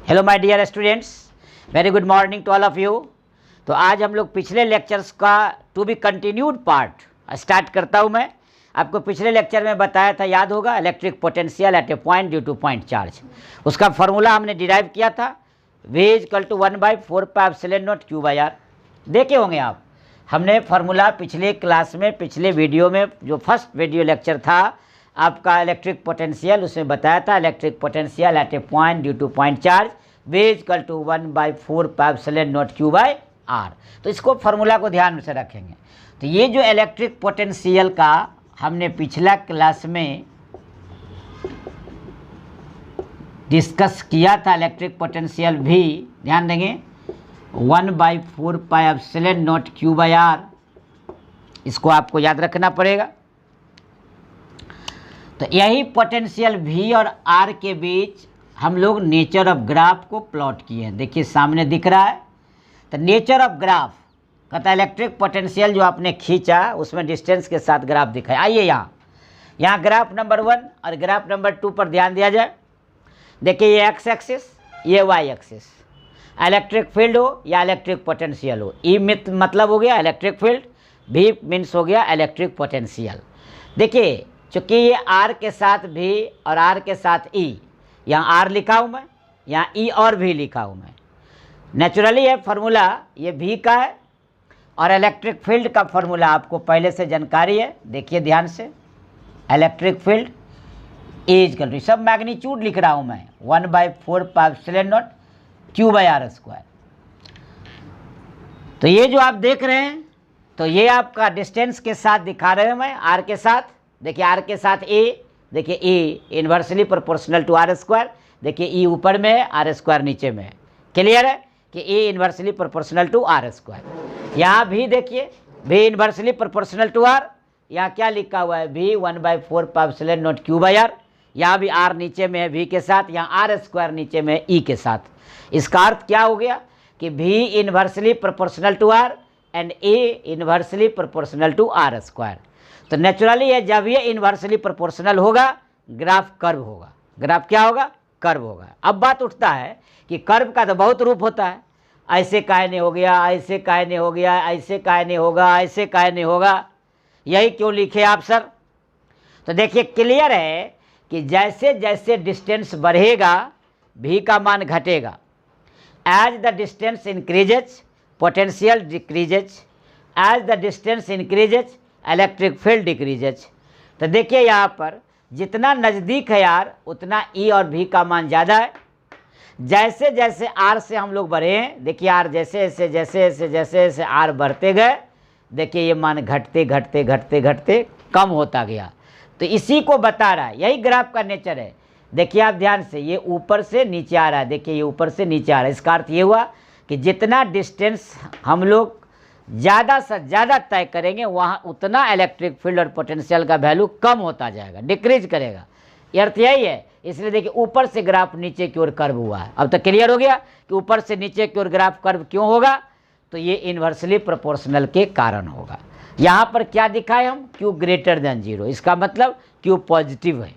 Hello my dear students, very good morning to all of you. तो आज हम लोग पिछले लेक्चर्स का to be continued part start करता हूं। मैं आपको पिछले लेक्चर में बताया था, याद होगा, electric potential at a point due to point charge. उसका फॉर्मूला हमने डिराइव किया था, V इक्वल टू 1/4πε0 Q/R। देखे होंगे आप, हमने फार्मूला पिछले क्लास में, पिछले वीडियो में, जो फर्स्ट वीडियो लेक्चर था आपका इलेक्ट्रिक पोटेंशियल, उसमें बताया था electric potential at a point due to point charge V equal to 1/4πε0 Q/R। तो इसको फार्मूला को ध्यान से रखेंगे। तो ये जो इलेक्ट्रिक पोटेंशियल का हमने पिछला क्लास में डिस्कस किया था, इलेक्ट्रिक पोटेंशियल भी ध्यान देंगे 1/4πε0 Q/R, इसको आपको याद रखना पड़ेगा। तो यही पोटेंशियल V और R के बीच हम लोग नेचर ऑफ ग्राफ को प्लॉट किए हैं। देखिए सामने दिख रहा है। तो नेचर ऑफ ग्राफ कहता है इलेक्ट्रिक पोटेंशियल जो आपने खींचा उसमें डिस्टेंस के साथ ग्राफ दिखाया। आइए यहाँ ग्राफ नंबर 1 और ग्राफ नंबर 2 पर ध्यान दिया जाए। देखिए ये एक्स एक्सिस, ये वाई एक्सिस, इलेक्ट्रिक फील्ड हो या इलेक्ट्रिक पोटेंशियल हो। ई मतलब हो गया इलेक्ट्रिक फील्ड, भी मीन्स हो गया इलेक्ट्रिक पोटेंशियल। देखिए चूँकि ये आर के साथ भी और आर के साथ ई, यहाँ आर लिखा हूँ मैं, यहाँ ई और भी लिखा हूँ मैं। नेचुरली ये फार्मूला ये भी का है और इलेक्ट्रिक फील्ड का फार्मूला आपको पहले से जानकारी है। देखिए ध्यान से, electric field is equal to, सब मैग्नीट्यूड लिख रहा हूँ मैं, 1/4πε0 Q/R²। तो ये जो आप देख रहे हैं, तो ये आपका डिस्टेंस के साथ दिखा रहे हैं मैं, आर के साथ। देखिए आर के साथ ए, देखिए ए इन्वर्सली प्रोपोर्शनल टू R²। देखिए ई ऊपर में है, R² नीचे में है। क्लियर है कि ए इन्वर्सली प्रोपोर्शनल टू R²। यहाँ भी देखिए भी इन्वर्सली प्रोपोर्शनल टू R, यहाँ क्या लिखा हुआ है, V 1/4πε0 Q/R। यहाँ भी R नीचे में है V के साथ, यहाँ R² नीचे में है E के साथ। इसका अर्थ क्या हो गया कि V inversely proportional to R and A inversely proportional to R²। तो नेचुरली है जब ये इन्वर्सली प्रोपोर्शनल होगा, ग्राफ कर्व होगा। ग्राफ क्या होगा? कर्व होगा। अब बात उठता है कि कर्व का तो बहुत रूप होता है, ऐसे काहे नहीं हो गया, ऐसे काहे नहीं हो गया, ऐसे काहे नहीं होगा, ऐसे काहे नहीं होगा, यही क्यों लिखे आप सर? तो देखिए क्लियर है कि जैसे जैसे डिस्टेंस बढ़ेगा V का मान घटेगा। As the distance increases potential decreases, as the distance increases electric field decreases. तो देखिए यहाँ पर जितना नज़दीक है यार उतना E और V का मान ज़्यादा है। जैसे जैसे R से हम लोग बढ़े हैं, देखिए R जैसे जैसे R बढ़ते गए, देखिए ये मान घटते घटते घटते घटते कम होता गया। तो इसी को बता रहा है, यही ग्राफ का नेचर है। देखिए आप ध्यान से, ये ऊपर से नीचे आ रहा है, देखिए ये ऊपर से नीचे आ रहा है। इसका अर्थ ये हुआ कि जितना डिस्टेंस हम लोग ज़्यादा से ज़्यादा तय करेंगे वहाँ उतना इलेक्ट्रिक फील्ड और पोटेंशियल का वैल्यू कम होता जाएगा, डिक्रीज करेगा। ये अर्थ यही है। इसलिए देखिए ऊपर से ग्राफ नीचे की ओर कर्व हुआ है। अब तक क्लियर हो गया कि ऊपर से नीचे की ओर ग्राफ कर्व क्यों होगा? तो ये इन्वर्सली प्रोपोर्शनल के कारण होगा। यहाँ पर क्या दिखाए हम? Q ग्रेटर देन 0, इसका मतलब Q पॉजिटिव है।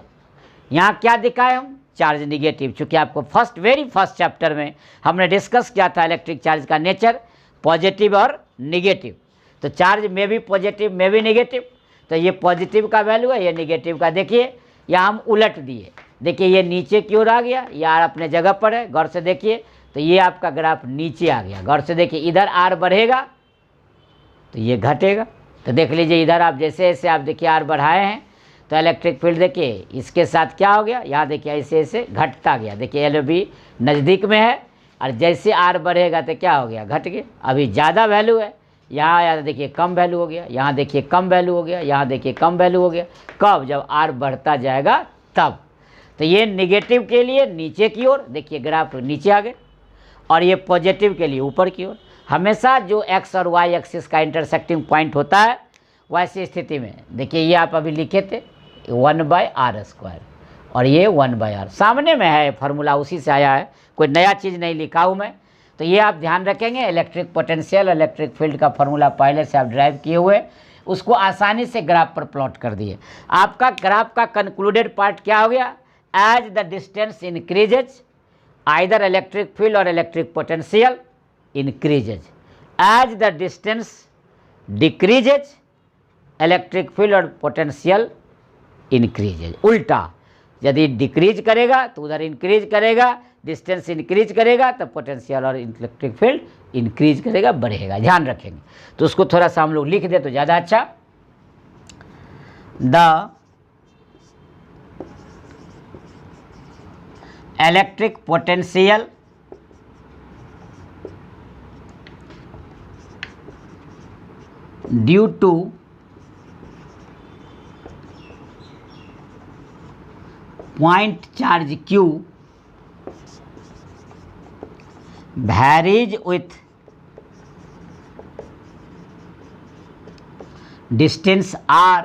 यहाँ क्या दिखाए हम? Charge negative. चूँकि आपको वेरी फर्स्ट चैप्टर में हमने डिस्कस किया था इलेक्ट्रिक चार्ज का नेचर, पॉजिटिव और निगेटिव। तो चार्ज में भी पॉजिटिव में भी निगेटिव। तो ये पॉजिटिव का वैल्यू है, ये निगेटिव का। देखिए यहाँ हम उलट दिए, देखिए ये नीचे की ओर आ गया, यार अपने जगह पर है, गौर से देखिए। तो ये आपका ग्राफ नीचे आ गया, गौर से देखिए। इधर R बढ़ेगा तो ये घटेगा। तो देख लीजिए इधर आप जैसे जैसे आप देखिए R बढ़ाए हैं तो इलेक्ट्रिक फील्ड देखिए इसके साथ क्या हो गया, यहाँ देखिए ऐसे ऐसे घटता गया। देखिए LB नज़दीक में है और जैसे R बढ़ेगा तो क्या हो गया, घट गया। अभी ज़्यादा वैल्यू है, यहाँ देखिए कम वैल्यू हो गया, यहाँ देखिए कम वैल्यू हो गया, यहाँ देखिए कम वैल्यू हो गया। कब? जब R बढ़ता जाएगा तब। तो ये निगेटिव के लिए नीचे की ओर, देखिए ग्राफ नीचे आ गए, और ये पॉजिटिव के लिए ऊपर की ओर। हमेशा जो एक्स और वाई एक्सिस का इंटरसेक्टिंग पॉइंट होता है, वैसी स्थिति में देखिए ये आप अभी लिखे थे 1/R² और ये 1/R सामने में है, फार्मूला उसी से आया है, कोई नया चीज़ नहीं लिखा हूँ मैं। तो ये आप ध्यान रखेंगे, इलेक्ट्रिक पोटेंशियल इलेक्ट्रिक फील्ड का फार्मूला पहले से आप ड्राइव किए हुए, उसको आसानी से ग्राफ पर प्लॉट कर दिए। आपका ग्राफ का कंक्लूडेड पार्ट क्या हो गया? As the distance increases either electric field or electric potential increases. As the distance decreases, electric field और potential increases. उल्टा, यदि डिक्रीज करेगा तो उधर इंक्रीज करेगा, डिस्टेंस इंक्रीज करेगा तो पोटेंशियल और इलेक्ट्रिक फील्ड इंक्रीज करेगा, बढ़ेगा, ध्यान रखेंगे। तो उसको थोड़ा सा हम लोग लिख दे तो ज़्यादा अच्छा। The electric potential due to point charge q varies with distance r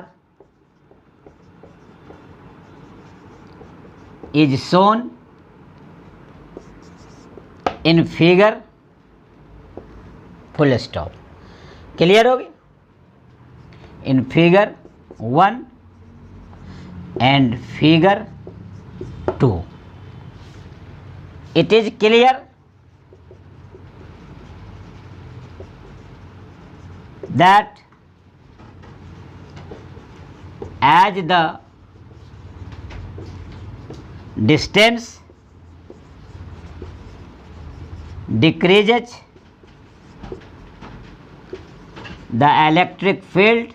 is shown in figure full stop. Clear हो गया? In figure 1 and figure 2. It is clear that as the distance decreases, the electric field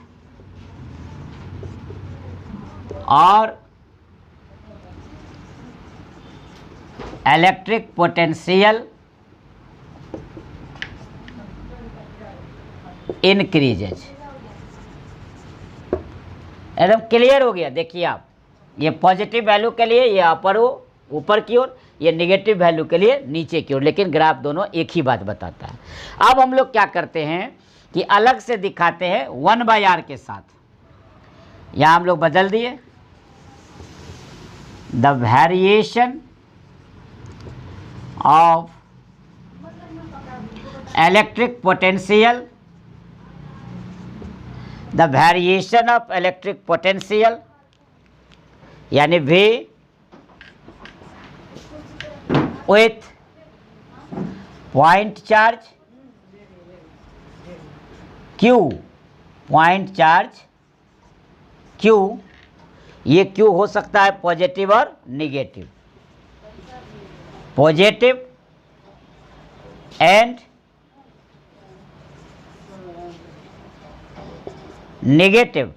or electric potential increases. एकदम clear हो गया। देखिए आप, ये positive value के लिए ये अपर हो ऊपर की ओर, ये नेगेटिव वैल्यू के लिए नीचे की ओर, लेकिन ग्राफ दोनों एक ही बात बताता है। अब हम लोग क्या करते हैं कि अलग से दिखाते हैं 1/r के साथ। यहाँ हम लोग बदल दिए, the variation of electric potential, the variation of electric potential यानी V with point charge Q, point charge Q, ये Q हो सकता है पॉजिटिव और negative, positive and negative.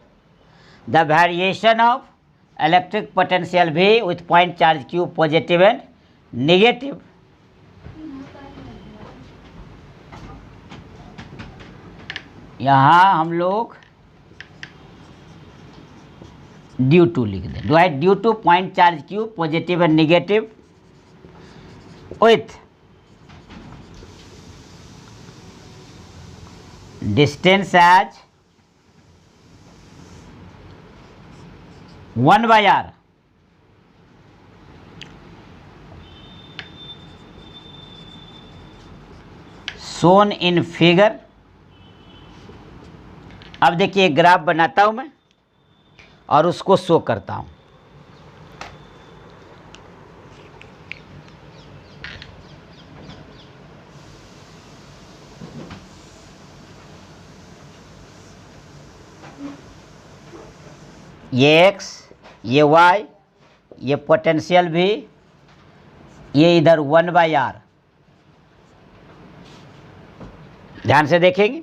The variation of electric potential V with point charge Q positive and negative. यहाँ हम लोग due to लिख दें, due to point charge Q positive and negative with distance as 1/r shown in figure। अब देखिए graph बनाता हूं मैं और उसको शो करता हूं। ये x, ये y, ये पोटेंशियल भी, ये इधर 1/r। ध्यान से देखेंगे,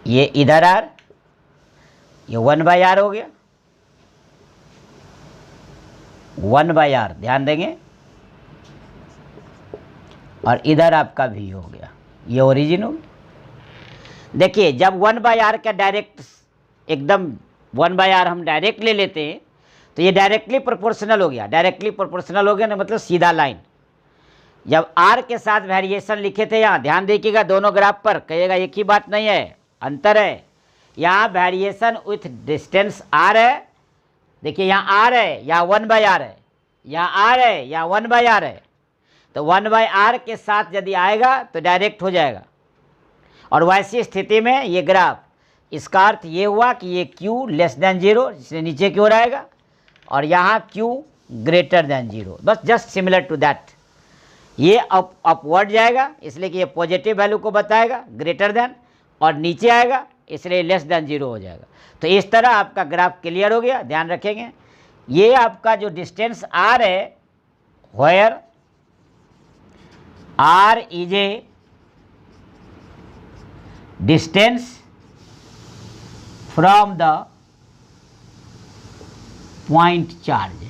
ये इधर r, ये 1/r हो गया, 1/r ध्यान देंगे, और इधर आपका भी हो गया, ये ओरिजिन हो गया। देखिए जब 1/r का डायरेक्ट एकदम 1/r हम डायरेक्ट ले लेते हैं तो ये डायरेक्टली प्रोपोर्शनल हो गया। डायरेक्टली प्रोपोर्शनल हो गया ना, मतलब सीधा लाइन। जब r के साथ वेरिएशन लिखे थे, यहाँ ध्यान देखिएगा दोनों ग्राफ पर, कहिएगा एक ही बात नहीं है, अंतर है। यहाँ वेरिएशन विथ डिस्टेंस r है, देखिए यहाँ r है, यहाँ 1/r है, यहाँ r है, यहाँ 1/r है। तो 1/r के साथ यदि आएगा तो डायरेक्ट हो जाएगा। और वैसी स्थिति में ये ग्राफ इसका अर्थ ये हुआ कि ये Q लेस देन 0, इसलिए नीचे की ओर आएगा, और यहाँ Q ग्रेटर देन 0, बस जस्ट सिमिलर टू दैट। ये अपवर्ड जाएगा इसलिए कि ये पॉजिटिव वैल्यू को बताएगा ग्रेटर देन, और नीचे आएगा इसलिए लेस देन 0 हो जाएगा। तो इस तरह आपका ग्राफ क्लियर हो गया। ध्यान रखेंगे, ये आपका जो डिस्टेंस R है, where R is a distance from the point charge,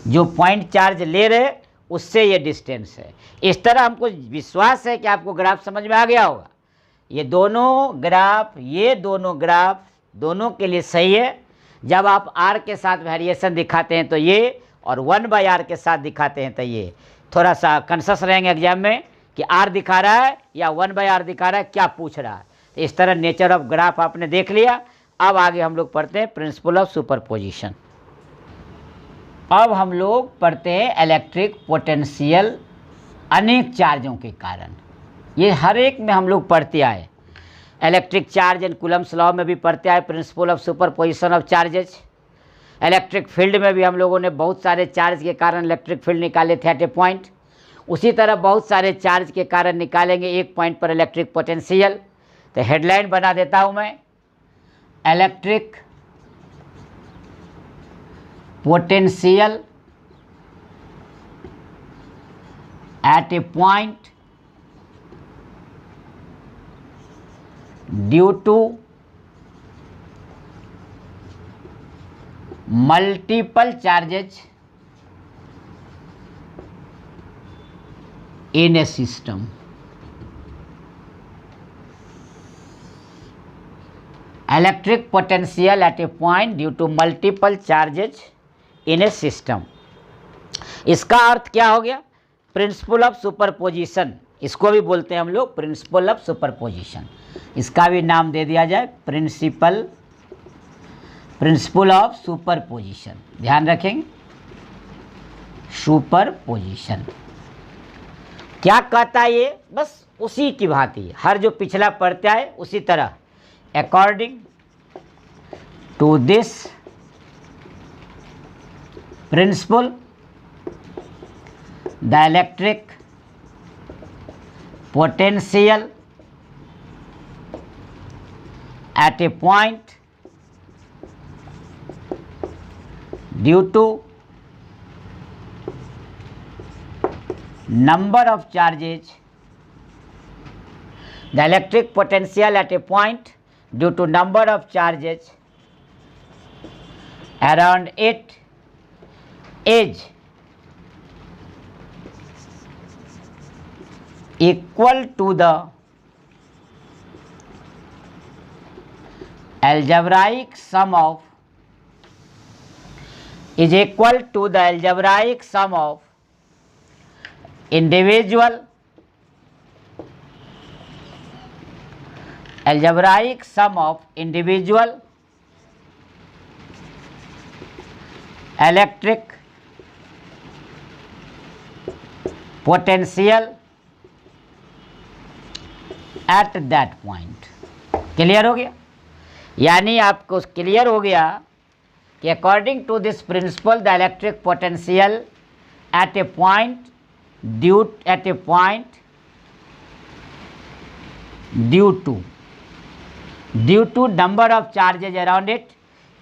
जो पॉइंट चार्ज ले रहे उससे ये डिस्टेंस है। इस तरह हमको विश्वास है कि आपको ग्राफ समझ में आ गया होगा। ये दोनों ग्राफ दोनों के लिए सही है। जब आप R के साथ वेरिएशन दिखाते हैं तो ये, और 1/R के साथ दिखाते हैं तो ये। थोड़ा सा कॉन्शियस रहेंगे एग्जाम में कि R दिखा रहा है या 1/R दिखा रहा है, क्या पूछ रहा है। तो इस तरह नेचर ऑफ ग्राफ आपने देख लिया। अब आगे हम लोग पढ़ते हैं प्रिंसिपल ऑफ सुपरपोजिशन। अब हम लोग पढ़ते हैं इलेक्ट्रिक पोटेंशियल अनेक चार्जों के कारण। ये हर एक में हम लोग पढ़ते आए। Electric charge and Coulomb's law में भी पढ़ते आए principle of superposition of charges. Electric field में भी हम लोगों ने बहुत सारे चार्ज के कारण इलेक्ट्रिक फील्ड निकाले थे एट ए पॉइंट। उसी तरह बहुत सारे चार्ज के कारण निकालेंगे एक पॉइंट पर इलेक्ट्रिक पोटेंशियल। तो हेडलाइन बना देता हूँ मैं, electric potential at a point due to multiple charges in a system. Electric potential at a point due to multiple charges in a system. इसका अर्थ क्या हो गया? प्रिंसिपल ऑफ सुपरपोजिशन, इसको भी बोलते हैं हम लोग प्रिंसिपल ऑफ सुपरपोजिशन। इसका भी नाम दे दिया जाए प्रिंसिपल ऑफ सुपरपोजिशन। ध्यान रखेंगे, सुपरपोजिशन क्या कहता है ये? बस उसी की भांति हर जो पिछला पढ़ता है उसी तरह। According to this principle the electric potential at a point due to number of charges, the electric potential at a point due to number of charges around it is equal to the algebraic sum of individual algebraic sum of individual electric potential at that point। Clear हो गया? यानी आपको clear हो गया कि according to this principle the electric potential at a point due to number of charges around it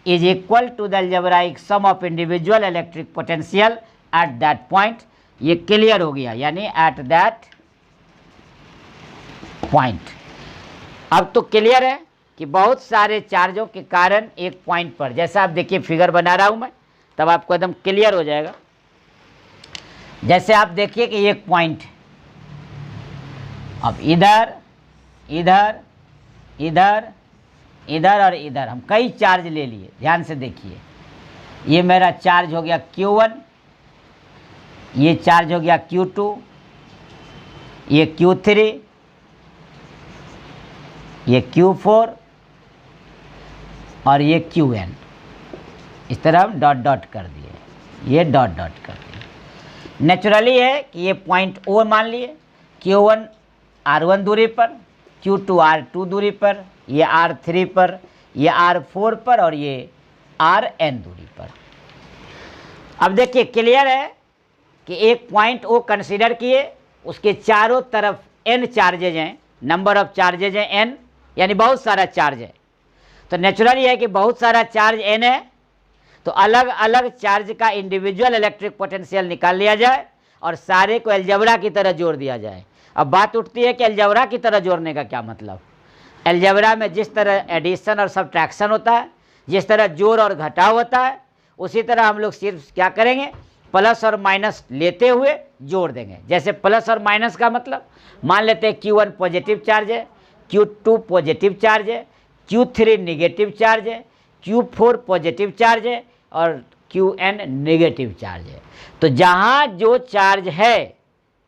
is equal to the algebraic sum of individual electric potential at that point। ये clear हो गया, यानी at that point। अब तो clear है कि बहुत सारे चार्जों के कारण एक पॉइंट पर, जैसा आप देखिए फिगर बना रहा हूं मैं, तब आपको एकदम क्लियर हो जाएगा। जैसे आप देखिए कि एक पॉइंट, अब इधर इधर इधर इधर और इधर हम कई चार्ज ले लिए। ध्यान से देखिए, ये मेरा चार्ज हो गया Q1, ये चार्ज हो गया Q2, ये Q3, ये Q4 और ये Qn। इस तरह हम डॉट डॉट कर दिए, ये डॉट डॉट कर दिए। नेचुरली है कि ये पॉइंट O मान लिए, Q1 R1 दूरी पर, Q2 R2 दूरी पर, ये R3 पर, ये R4 पर और ये Rn दूरी पर। अब देखिए क्लियर है कि एक पॉइंट O कंसीडर किए, उसके चारों तरफ n चार्जेज हैं, नंबर ऑफ चार्जेज हैं n, यानी बहुत सारा चार्ज है। तो नेचुरल ये है कि बहुत सारा चार्ज n है, तो अलग अलग चार्ज का इंडिविजुअल इलेक्ट्रिक पोटेंशियल निकाल लिया जाए और सारे को अलजेब्रा की तरह जोड़ दिया जाए। अब बात उठती है कि अलजेब्रा की तरह जोड़ने का क्या मतलब। अलजेब्रा में जिस तरह एडिशन और सब्ट्रैक्शन होता है, जिस तरह जोड़ और घटाव होता है, उसी तरह हम लोग सिर्फ क्या करेंगे, प्लस और माइनस लेते हुए जोड़ देंगे। जैसे प्लस और माइनस का मतलब, मान लेते हैं Q1 पॉजिटिव चार्ज है, Q2 पॉजिटिव चार्ज है, Q3 निगेटिव चार्ज है, Q4 पॉजिटिव चार्ज है और Qn नेगेटिव चार्ज है। तो जहाँ जो चार्ज है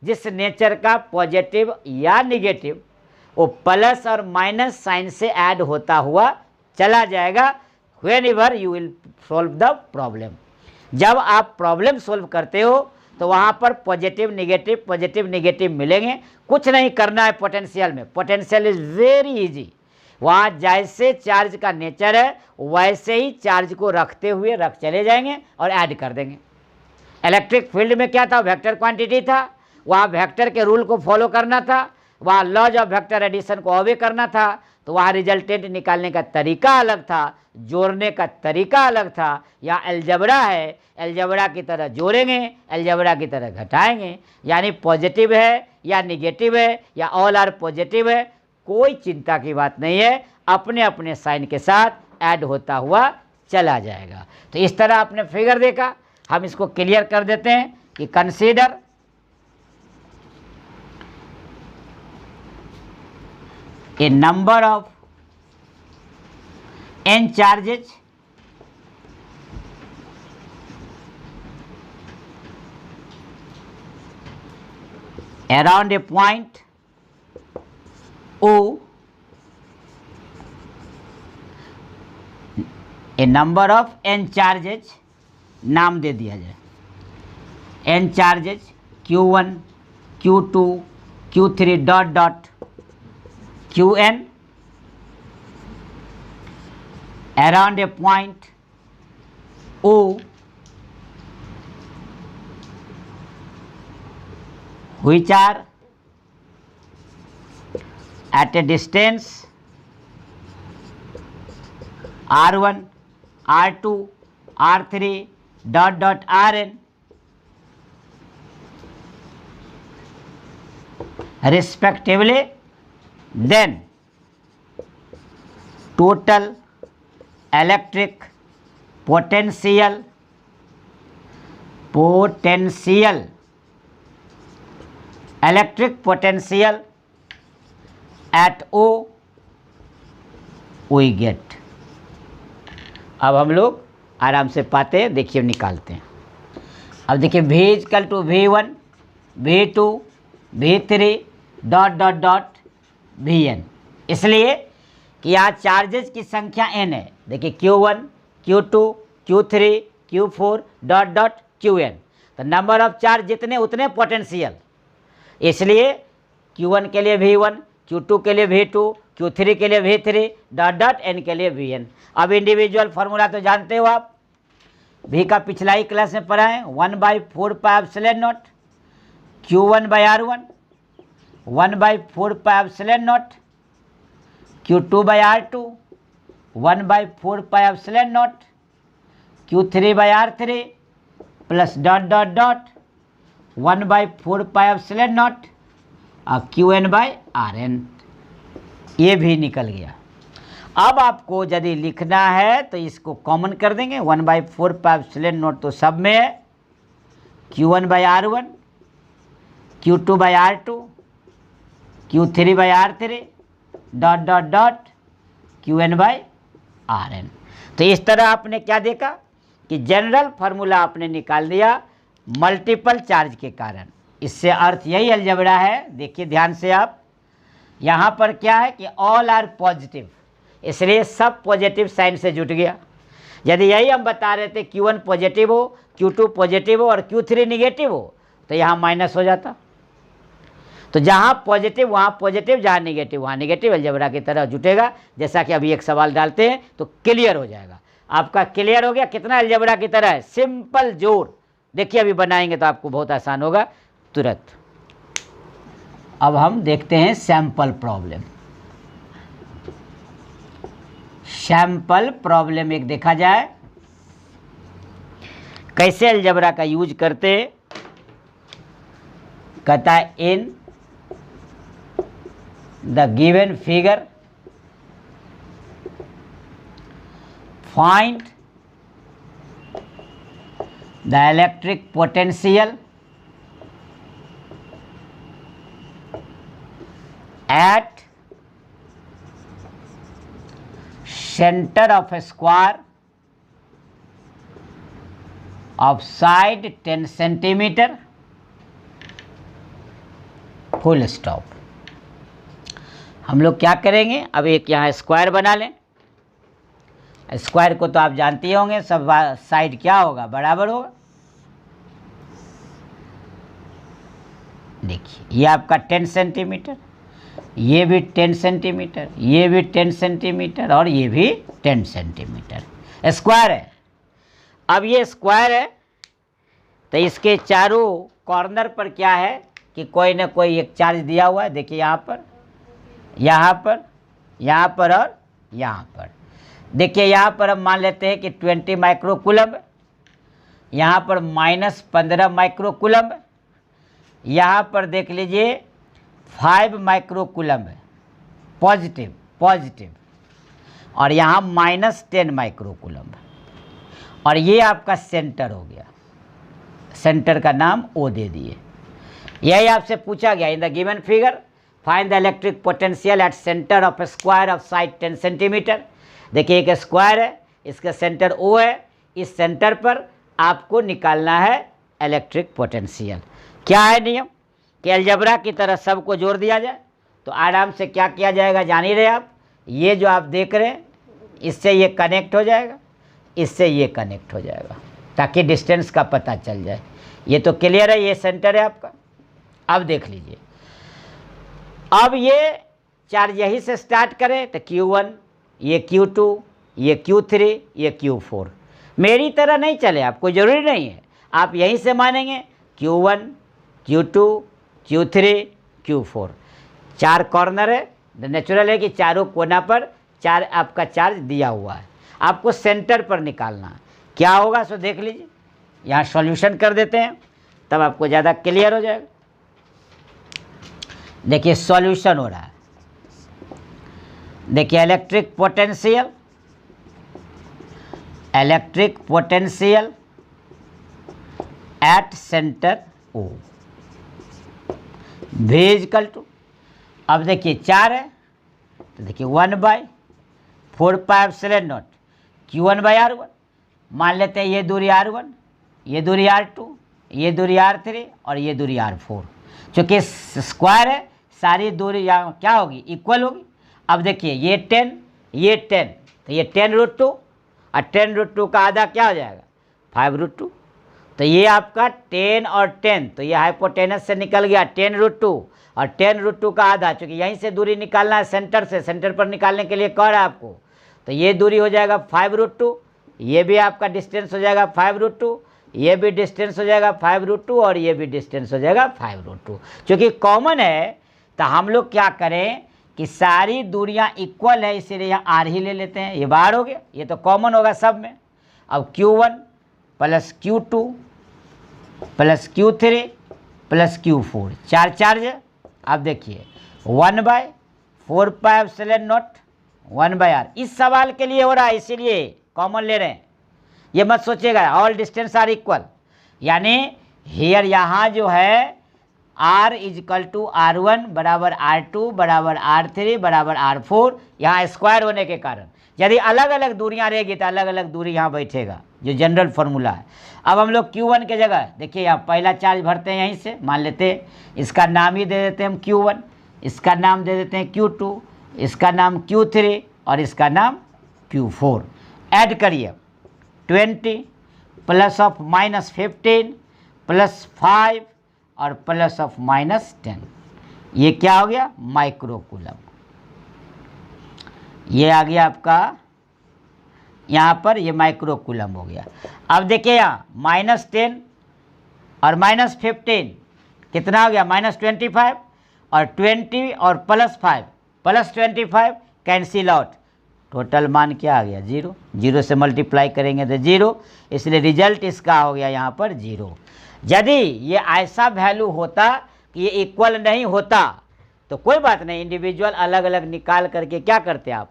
जिस नेचर का, पॉजिटिव या निगेटिव, वो प्लस और माइनस साइन से ऐड होता हुआ चला जाएगा whenever you will solve the problem. जब आप प्रॉब्लम सॉल्व करते हो तो वहाँ पर पॉजिटिव नेगेटिव मिलेंगे। कुछ नहीं करना है पोटेंशियल में, पोटेंशियल इज़ वेरी इजी। वहाँ जैसे चार्ज का नेचर है वैसे ही चार्ज को रखते हुए रख चले जाएंगे और ऐड कर देंगे। इलेक्ट्रिक फील्ड में क्या था, वेक्टर क्वांटिटी था, वहाँ वेक्टर के रूल को फॉलो करना था, वहाँ लॉज ऑफ वेक्टर एडिशन को ऑबे करना था। तो वहाँ रिजल्टेंट निकालने का तरीका अलग था, जोड़ने का तरीका अलग था। यहाँ अलजेब्रा है, अलजेब्रा की तरह जोड़ेंगे, अलजेब्रा की तरह घटाएंगे। यानी पॉजिटिव है या निगेटिव है या ऑल आर पॉजिटिव है, कोई चिंता की बात नहीं है, अपने अपने साइन के साथ ऐड होता हुआ चला जाएगा। तो इस तरह आपने फिगर देखा। हम इसको क्लियर कर देते हैं कि consider a number of n charges around a point O, a number of n charges, नाम दे दिया जाए n charges Q1 Q2 Q3 dot dot Qn around a point O which are at a distance R1 R2 R3 dot dot Rn respectively, then total electric potential electric potential at O we get। अब हम लोग आराम से पाते हैं, देखिए निकालते हैं। अब देखिए V equal to V1 V2 V3 dot dot dot Vn, इसलिए कि यहाँ चार्जेस की संख्या n है। देखिए Q1 Q2 Q3 Q4 dot dot Qn, तो नंबर ऑफ चार्ज जितने उतने पोटेंशियल, इसलिए Q1 के लिए V1, Q2 के लिए V2, Q3 के लिए V3 डॉट डॉट n के लिए Vn। अब इंडिविजुअल फार्मूला तो जानते हो आप, V का पिछला ही क्लास में पढ़ा है, 1/4πε0 Q1/R1, 1/4πε0 Q2/R2, 1/4πε0 Q3/R3 plus dot dot dot 1/4πε0 Qn/Rn। ये भी निकल गया। अब आपको यदि लिखना है तो इसको कॉमन कर देंगे, 1/4πε0 तो सब में है, Q1/R1 Q2/R2 Q3/R3 dot dot dot Qn/Rn। तो इस तरह आपने क्या देखा कि जनरल फार्मूला आपने निकाल दिया मल्टीपल चार्ज के कारण। इससे अर्थ यही अलजेब्रा है। देखिए ध्यान से आप, यहाँ पर क्या है कि ऑल आर पॉजिटिव, इसलिए सब पॉजिटिव साइन से जुट गया। यदि यही हम बता रहे थे Q1 पॉजिटिव हो, Q2 पॉजिटिव हो और Q3 निगेटिव हो, तो यहाँ माइनस हो जाता। तो जहाँ पॉजिटिव वहाँ पॉजिटिव, जहाँ निगेटिव वहाँ निगेटिव अलजेब्रा की तरह जुटेगा। जैसा कि अभी एक सवाल डालते हैं तो क्लियर हो जाएगा आपका। क्लियर हो गया कितना अलजेब्रा की तरह है, सिंपल जोड़। देखिए अभी बनाएंगे तो आपको बहुत आसान होगा तुरंत। अब हम देखते हैं सैंपल प्रॉब्लम। सैंपल प्रॉब्लम एक देखा जाए कैसे अलजेब्रा का यूज करते हैं। कहता है in the given figure find the electric potential at center of a square of side 10 centimeter, full stop. हम लोग क्या करेंगे, अब एक यहाँ स्क्वायर बना लें। स्क्वायर को तो आप जानते ही होंगे, सब साइड क्या होगा, बराबर होगा। देखिए ये आपका 10 सेंटीमीटर, ये भी 10 सेंटीमीटर, ये भी 10 सेंटीमीटर और ये भी 10 सेंटीमीटर स्क्वायर है। अब ये स्क्वायर है तो इसके चारों कॉर्नर पर क्या है कि कोई ना कोई एक चार्ज दिया हुआ है। देखिए यहाँ पर, यहाँ पर, यहाँ पर और यहाँ पर। देखिए यहाँ पर हम मान लेते हैं कि 20 माइक्रोकूलम, यहाँ पर -15 माइक्रोकूलम, यहाँ पर देख लीजिए 5 माइक्रोकूलम है पॉजिटिव पॉजिटिव, और यहाँ -10 माइक्रोकूलम है। और ये आपका सेंटर हो गया, सेंटर का नाम O दे दिए। यही आपसे पूछा गया, in the given figure find the electric potential at centre of A square of side 10 centimetre. देखिए एक स्क्वायर है, इसका सेंटर O है, इस सेंटर पर आपको निकालना है इलेक्ट्रिक पोटेंशियल। क्या है नियम कि अलजेब्रा की तरह सबको जोड़ दिया जाए तो आराम से क्या किया जाएगा जान ही रहे आप। ये जो आप देख रहे हैं इससे ये कनेक्ट हो जाएगा, इससे ये कनेक्ट हो जाएगा ताकि डिस्टेंस का पता चल जाए। ये तो क्लियर है, ये सेंटर है आपका। अब देख लीजिए, अब ये चार्ज यहीं से स्टार्ट करें तो Q1, ये Q2, ये Q3, ये Q4। मेरी तरह नहीं चले, आपको ज़रूरी नहीं है, आप यहीं से मानेंगे Q1, Q2, Q3, Q4। 4 corner है, नेचुरल है कि चारों कोना पर 4 आपका चार्ज दिया हुआ है। आपको सेंटर पर निकालना है, क्या होगा सो देख लीजिए। यहाँ सॉल्यूशन कर देते हैं तब आपको ज़्यादा क्लियर हो जाएगा। देखिए सॉल्यूशन हो रहा है। देखिए electric potential, electric potential at center O V equal to, अब देखिए 4 है तो देखिए 1/4πε0 Q1/R1। मान लेते हैं ये दूरी R1, ये दूरी R2, ये दूरी R3 और ये दूरी R4। चूँकि स्क्वायर है सारी दूरी यहाँ क्या होगी, इक्वल होगी। अब देखिए ये 10, ये 10, तो ये 10√2 और 10√2 का आधा क्या हो जाएगा 5√2। तो ये आपका 10 और 10, तो ये हाइपोटेनस से निकल गया 10√2 और 10√2 का आधा। चूँकि यहीं से दूरी निकालना है सेंटर से, सेंटर पर निकालने के लिए कह रहा है आपको, तो ये दूरी हो जाएगा 5√2, ये भी आपका डिस्टेंस हो जाएगा 5√2, ये भी डिस्टेंस हो जाएगा 5√2 और ये भी डिस्टेंस हो जाएगा 5√2। चूँकि कॉमन है तो हम लोग क्या करें कि सारी दूरियां इक्वल है, इसीलिए यहाँ R ही ले लेते हैं। ये बाहर हो गया, ये तो कॉमन होगा सब में। अब Q1 plus Q2 plus Q3 plus Q4, 4 charge है। अब देखिए 1/4πε0 1/R इस सवाल के लिए हो रहा है, इसीलिए कॉमन ले रहे हैं। ये मत सोचिएगा ऑल डिस्टेंस आर इक्वल, यानी हियर यहाँ जो है R इजकल टू R1 बराबर R2 बराबर R3 बराबर R4। यहाँ स्क्वायर होने के कारण यदि अलग अलग दूरियाँ रहेगी तो अलग अलग दूरी यहाँ बैठेगा, जो जनरल फार्मूला है। अब हम लोग Q1 के जगह देखिए यहाँ पहला चार्ज भरते हैं, यहीं से मान लेते हैं, इसका नाम ही दे देते हैं हम Q1, इसका नाम दे देते हैं Q2, इसका नाम Q3 और इसका नाम Q4। ऐड करिए 20 प्लस ऑफ -15 प्लस 5 और प्लस ऑफ -10, ये क्या हो गया, माइक्रो कूलम। ये आ गया आपका यहाँ पर, ये माइक्रो कूलम हो गया। अब देखिए यहाँ -10 और -15 कितना हो गया, -25, और 20 और +5 +25 कैंसिल आउट, टोटल मान क्या आ गया, 0। 0 से मल्टीप्लाई करेंगे तो 0, इसलिए रिजल्ट इसका हो गया यहाँ पर 0। यदि ये ऐसा वैल्यू होता कि ये इक्वल नहीं होता तो कोई बात नहीं, इंडिविजुअल अलग अलग निकाल करके क्या करते आप,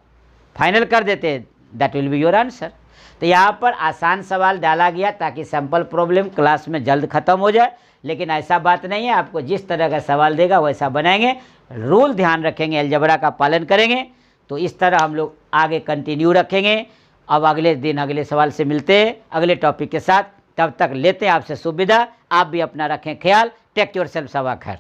फाइनल कर देते, that will be your answer. तो यहाँ पर आसान सवाल डाला गया ताकि सैम्पल प्रॉब्लम क्लास में जल्द ख़त्म हो जाए, लेकिन ऐसा बात नहीं है, आपको जिस तरह का सवाल देगा वैसा बनाएंगे, रूल ध्यान रखेंगे, अलजबरा का पालन करेंगे, तो इस तरह हम लोग आगे कंटिन्यू रखेंगे। अब अगले दिन अगले सवाल से मिलते हैं अगले टॉपिक के साथ, तब तक लेते हैं आपसे शुभ विदा। आप भी अपना रखें ख्याल। टेक योर सेल्फ, सबा खैर।